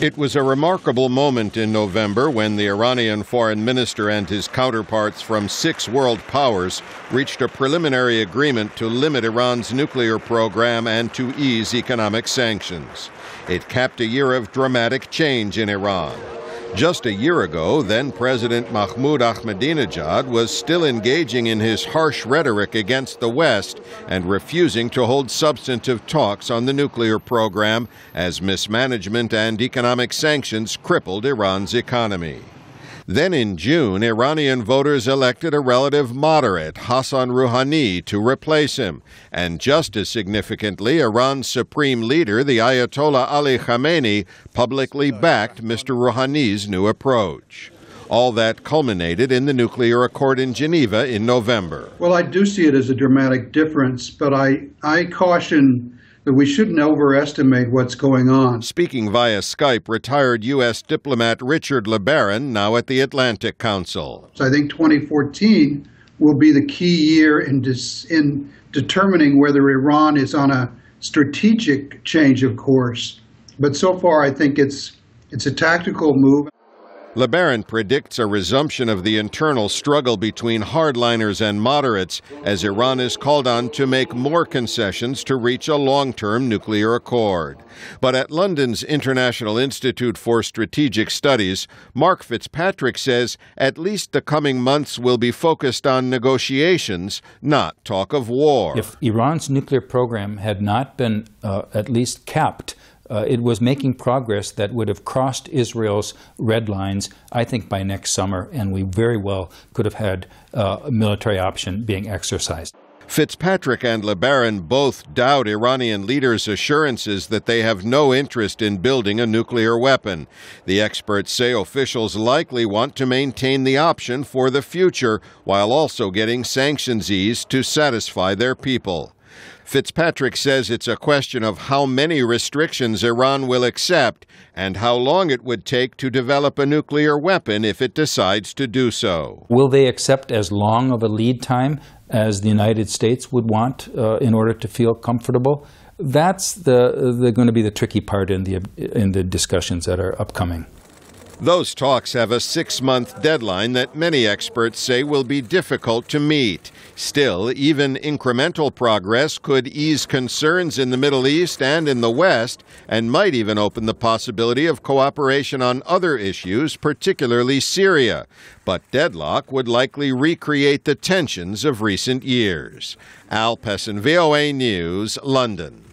It was a remarkable moment in November when the Iranian foreign minister and his counterparts from 6 world powers reached a preliminary agreement to limit Iran's nuclear program and to ease economic sanctions. It capped a year of dramatic change in Iran. Just a year ago, then-President Mahmoud Ahmadinejad was still engaging in his harsh rhetoric against the West and refusing to hold substantive talks on the nuclear program as mismanagement and economic sanctions crippled Iran's economy. Then in June, Iranian voters elected a relative moderate, Hassan Rouhani, to replace him. And just as significantly, Iran's supreme leader, the Ayatollah Ali Khamenei, publicly backed Mr. Rouhani's new approach. All that culminated in the nuclear accord in Geneva in November. Well, I do see it as a dramatic difference, but I caution that we shouldn't overestimate what's going on. Speaking via Skype, retired U.S. diplomat Richard LeBaron, now at the Atlantic Council. So I think 2014 will be the key year in determining whether Iran is on a strategic change of course. But so far, I think it's a tactical move. LeBaron predicts a resumption of the internal struggle between hardliners and moderates as Iran is called on to make more concessions to reach a long-term nuclear accord. But at London's International Institute for Strategic Studies, Mark Fitzpatrick says at least the coming months will be focused on negotiations, not talk of war. If Iran's nuclear program had not been at least capped, it was making progress that would have crossed Israel's red lines, I think, by next summer, and we very well could have had a military option being exercised. Fitzpatrick and LeBaron both doubt Iranian leaders' assurances that they have no interest in building a nuclear weapon. The experts say officials likely want to maintain the option for the future while also getting sanctions eased to satisfy their people. Fitzpatrick says it's a question of how many restrictions Iran will accept and how long it would take to develop a nuclear weapon if it decides to do so. Will they accept as long of a lead time as the United States would want in order to feel comfortable? That's going to be the tricky part in the discussions that are upcoming. Those talks have a 6-month deadline that many experts say will be difficult to meet. Still, even incremental progress could ease concerns in the Middle East and in the West, and might even open the possibility of cooperation on other issues, particularly Syria. But deadlock would likely recreate the tensions of recent years. Pessin, VOA News, London.